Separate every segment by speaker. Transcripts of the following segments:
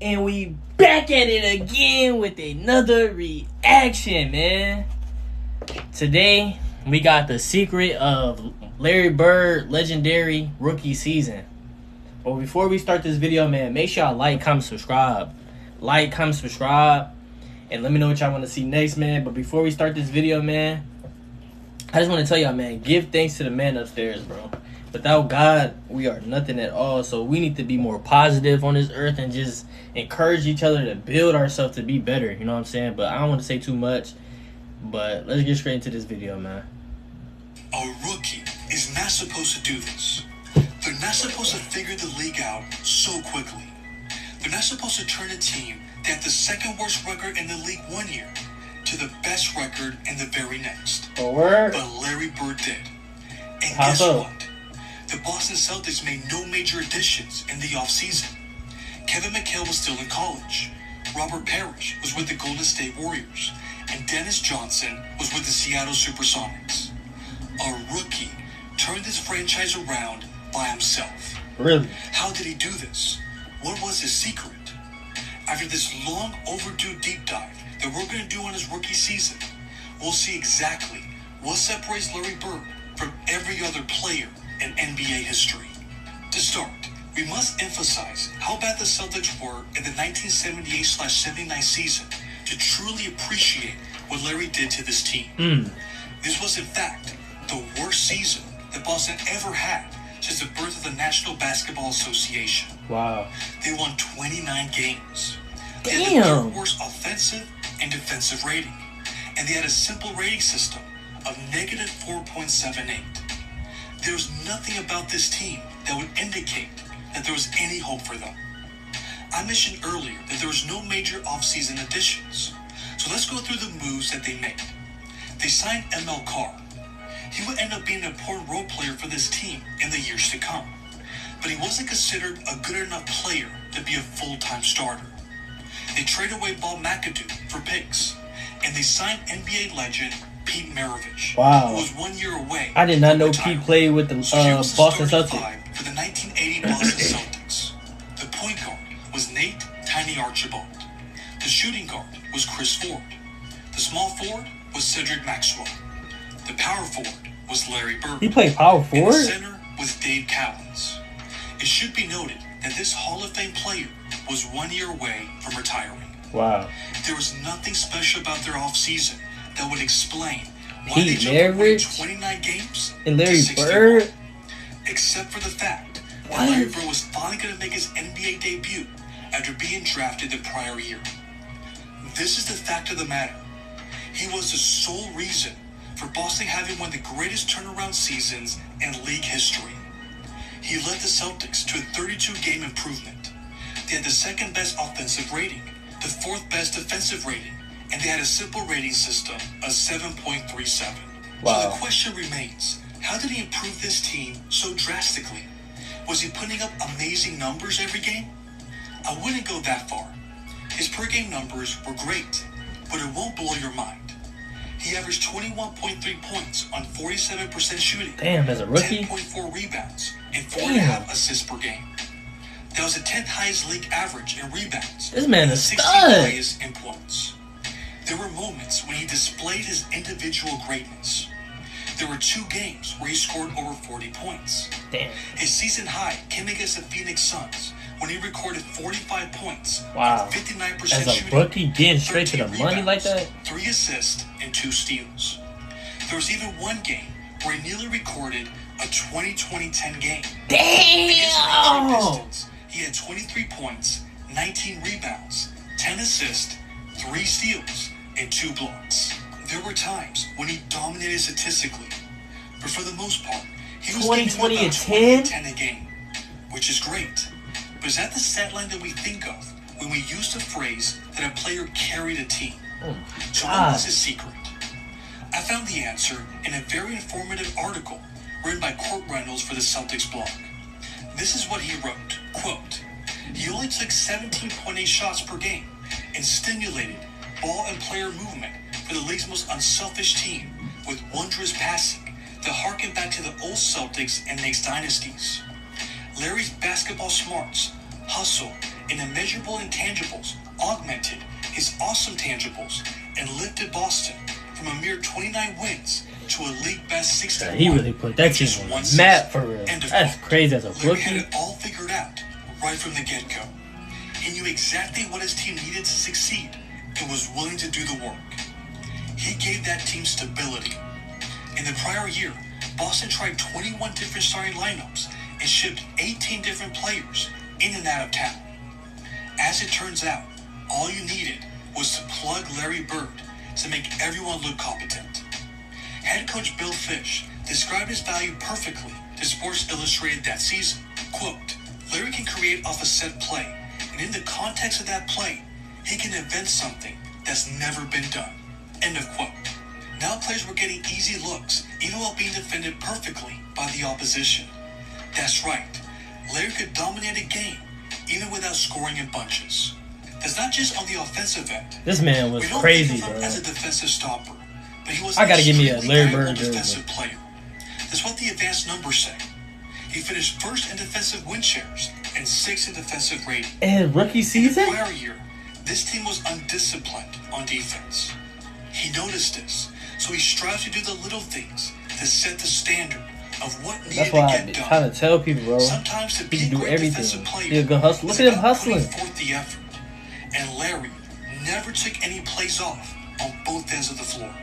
Speaker 1: And we back at it again with another reaction, man. Today, we got the secret of Larry Bird legendary rookie season. But before we start this video, man, make sure y'all like, comment, subscribe. Like, comment, subscribe. And let me know what y'all want to see next, man. But before we start this video, man, I just want to tell y'all, man, give thanks to the man upstairs, bro. Without God, we are nothing at all. So we need to be more positive on this earth and just encourage each other to build ourselves to be better. You know what I'm saying? But I don't want to say too much. But let's get straight into this video, man.
Speaker 2: A rookie is not supposed to do this. They're not supposed to figure the league out so quickly. They're not supposed to turn a team that had the second worst record in the league one year to the best record in the very next.
Speaker 1: Oh, word?
Speaker 2: But Larry Bird did. And
Speaker 1: How
Speaker 2: guess
Speaker 1: so?
Speaker 2: what? The Boston Celtics made no major additions in the offseason. Kevin McHale was still in college. Robert Parrish was with the Golden State Warriors. And Dennis Johnson was with the Seattle Supersonics. A rookie turned this franchise around by himself.
Speaker 1: Really?
Speaker 2: How did he do this? What was his secret? After this long overdue deep dive that we're going to do on his rookie season, we'll see exactly what separates Larry Bird from every other player in NBA history. To start, we must emphasize how bad the Celtics were in the 1978-79 season to truly appreciate what Larry did to this team. This was, in fact, the worst season that Boston ever had since the birth of the National Basketball Association.
Speaker 1: Wow.
Speaker 2: They won 29 games. They
Speaker 1: Damn.
Speaker 2: had the third worst offensive and defensive rating. And they had a simple rating system of negative 4.78. There was nothing about this team that would indicate that there was any hope for them. I mentioned earlier that there was no major offseason additions. So let's go through the moves that they made. They signed ML Carr. He would end up being an important role player for this team in the years to come. But he wasn't considered a good enough player to be a full-time starter. They traded away Bob McAdoo for picks. And they signed NBA legend Pete Maravich,
Speaker 1: Wow.
Speaker 2: who was 1 year away.
Speaker 1: I did not
Speaker 2: from
Speaker 1: know
Speaker 2: retirement.
Speaker 1: Pete played with the
Speaker 2: So here was the
Speaker 1: Boston
Speaker 2: starting
Speaker 1: Celtics.
Speaker 2: five for the 1980 Boston Celtics. The point guard was Nate Tiny Archibald. The shooting guard was Chris Ford. The small forward was Cedric Maxwell. The power forward was Larry Bird.
Speaker 1: He played power
Speaker 2: And the
Speaker 1: forward?
Speaker 2: center was Dave Cowens. It should be noted that this Hall of Fame player was 1 year away from retiring.
Speaker 1: Wow.
Speaker 2: There was nothing special about their offseason that would explain why
Speaker 1: Pete
Speaker 2: they jumped from winning
Speaker 1: Maravich
Speaker 2: 29 games
Speaker 1: and
Speaker 2: to
Speaker 1: Larry
Speaker 2: 61.
Speaker 1: Bird?
Speaker 2: Except for the fact
Speaker 1: What?
Speaker 2: that Larry Bird was finally going to make his NBA debut after being drafted the prior year. This is the fact of the matter. He was the sole reason for Boston having one of the greatest turnaround seasons in league history. He led the Celtics to a 32-game improvement. They had the second best offensive rating, the fourth best defensive rating, and they had a simple rating system of 7.37.
Speaker 1: Wow.
Speaker 2: So the question remains, how did he improve this team so drastically? Was he putting up amazing numbers every game? I wouldn't go that far. His per-game numbers were great, but it won't blow your mind. He averaged 21.3 points on 47% shooting,
Speaker 1: Damn, as a rookie?
Speaker 2: 10.4 rebounds, and
Speaker 1: Damn.
Speaker 2: 4.5 assists per game. That was the 10th highest league average in rebounds.
Speaker 1: This man
Speaker 2: and the
Speaker 1: is
Speaker 2: 16th
Speaker 1: stud.
Speaker 2: highest in points. There were moments when he displayed his individual greatness. There were 2 games where he scored over 40 points.
Speaker 1: Damn.
Speaker 2: His season high came against the Phoenix Suns when he recorded 45 points
Speaker 1: Wow.
Speaker 2: on 59%
Speaker 1: As a
Speaker 2: shooting,
Speaker 1: rookie getting straight to the
Speaker 2: 13
Speaker 1: money like
Speaker 2: rebounds,
Speaker 1: that?
Speaker 2: 3 assists, and 2 steals. There was even one game where he nearly recorded a 20-20-10 game. Against the Detroit
Speaker 1: Damn!
Speaker 2: Pistons, he had 23 points, 19 rebounds, 10 assists, 3 steals, and 2 blocks. There were times when he dominated statistically, but for the most part, he was
Speaker 1: 20,
Speaker 2: getting
Speaker 1: 20,
Speaker 2: about
Speaker 1: and
Speaker 2: 20 and
Speaker 1: 10?
Speaker 2: 10 a game, which is great. But is that the stat line that we think of when we use the phrase that a player carried a team?
Speaker 1: Oh my
Speaker 2: So what
Speaker 1: God.
Speaker 2: was his secret? I found the answer in a very informative article written by Court Reynolds for the Celtics blog. This is what he wrote, quote, he only took 17.8 shots per game and stimulated ball and player movement for the league's most unselfish team with wondrous passing that harken back to the old Celtics and Knicks dynasties. Larry's basketball smarts, hustle, and immeasurable intangibles augmented his awesome tangibles and lifted Boston from a mere 29 wins to a league-best 61.
Speaker 1: He really put that team on the map for real. That's crazy as a
Speaker 2: Larry
Speaker 1: rookie.
Speaker 2: had it all figured out right from the get-go. He knew exactly what his team needed to succeed and was willing to do the work. He gave that team stability. In the prior year, Boston tried 21 different starting lineups and shipped 18 different players in and out of town. As it turns out, all you needed was to plug Larry Bird to make everyone look competent. Head coach Bill Fish described his value perfectly to Sports Illustrated that season. Quote, Larry can create off a set play, and in the context of that play, he can invent something that's never been done. End of quote. Now players were getting easy looks, even while being defended perfectly by the opposition. That's right, Larry could dominate a game, even without scoring in bunches. That's not just on the offensive end.
Speaker 1: This man was crazy, bro.
Speaker 2: As a defensive stopper, but he was
Speaker 1: I gotta give me a Larry Bird
Speaker 2: defensive player. That's what the advanced numbers say. He finished first in defensive win shares and sixth in defensive rating.
Speaker 1: And rookie season?
Speaker 2: In the prior year, this team was undisciplined on defense. He noticed this, so he strives to do the little things to set the standard of what needed
Speaker 1: That's why
Speaker 2: to get done.
Speaker 1: I trying to tell people, bro.
Speaker 2: Sometimes to be
Speaker 1: He
Speaker 2: a
Speaker 1: can do
Speaker 2: great defensive
Speaker 1: everything.
Speaker 2: player,
Speaker 1: He a good hustler. Look at him hustling.
Speaker 2: forth the effort. And Larry never took any plays off on both ends of the floor.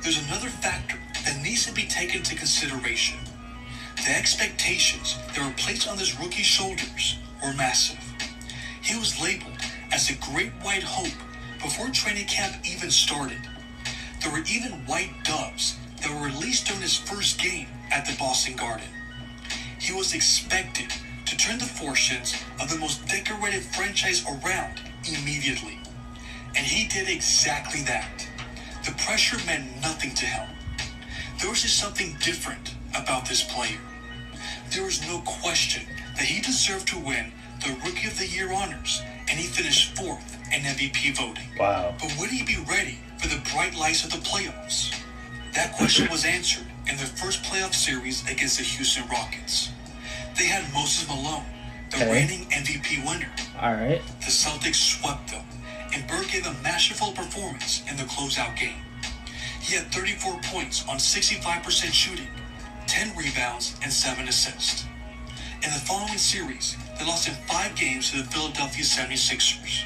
Speaker 2: There's another factor that needs to be taken into consideration. The expectations that were placed on this rookie's shoulders were massive. He was labeled as a great white hope before training camp even started. There were even white doves that were released during his first game at the Boston Garden. He was expected to turn the fortunes of the most decorated franchise around immediately. And he did exactly that. The pressure meant nothing to him. There was just something different about this player. There was no question that he deserved to win the Rookie of the Year honors, and he finished fourth in MVP voting.
Speaker 1: Wow.
Speaker 2: But would he be ready for the bright lights of the playoffs? That question was answered in their first playoff series against the Houston Rockets. They had Moses Malone, the reigning MVP winner.
Speaker 1: All right.
Speaker 2: The Celtics swept them, and Bird gave a masterful performance in the closeout game. He had 34 points on 65% shooting, 10 rebounds, and 7 assists. In the following series, they lost in 5 games to the Philadelphia 76ers.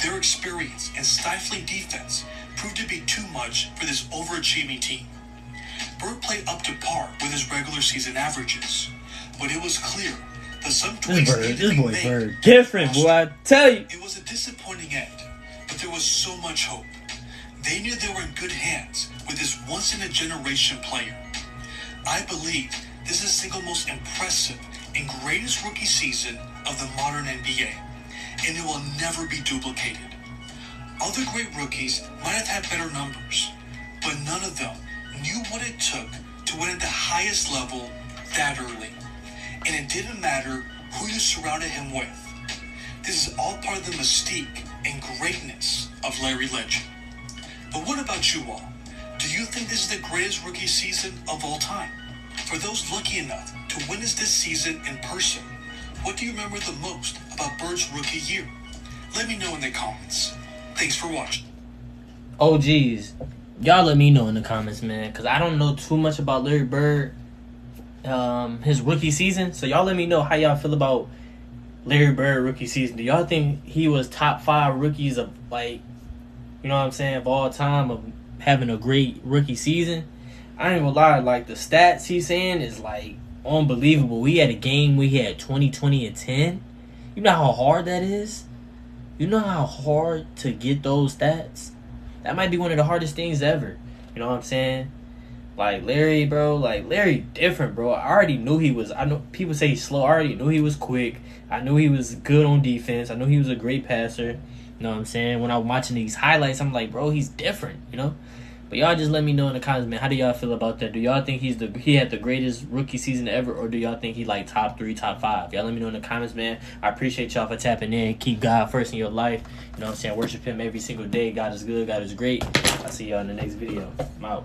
Speaker 2: Their experience and stifling defense proved to be too much for this overachieving team. Bird played up to par with his regular season averages, but it was clear that some tweaks needed to be made.
Speaker 1: Bird different, boy, I tell you.
Speaker 2: It was a disappointing end, but there was so much hope. They knew they were in good hands with this once-in-a-generation player. I believe this is the single most impressive and greatest rookie season of the modern NBA, and it will never be duplicated. Other great rookies might have had better numbers, but none of them knew what it took to win at the highest level that early. And it didn't matter who you surrounded him with. This is all part of the mystique and greatness of Larry Legend. But what about you all? Do you think this is the greatest rookie season of all time? For those lucky enough to witness this season in person, what do you remember the most about Bird's rookie year? Let me know in the comments. Thanks for watching.
Speaker 1: Oh, geez. Y'all let me know in the comments, man, because I don't know too much about Larry Bird, his rookie season. So y'all let me know how y'all feel about Larry Bird rookie season. Do y'all think he was top 5 rookies of, like, you know what I'm saying, of all time, of having a great rookie season? I ain't gonna lie, like, the stats he's saying is, like, unbelievable. We had a game where he had 20, 20, and 10. You know how hard that is? You know how hard to get those stats? That might be one of the hardest things ever. You know what I'm saying? Like, Larry, bro, like, Larry different, bro. I already knew he was, I know people say he's slow. I already knew he was quick. I knew he was good on defense. I knew he was a great passer. You know what I'm saying? When I'm watching these highlights, I'm like, bro, he's different, you know? But y'all just let me know in the comments, man. How do y'all feel about that? Do y'all think he had the greatest rookie season ever, or do y'all think he like top 3, top 5? Y'all let me know in the comments, man. I appreciate y'all for tapping in. Keep God first in your life. You know what I'm saying? Worship Him every single day. God is good. God is great. I'll see y'all in the next video. I'm out.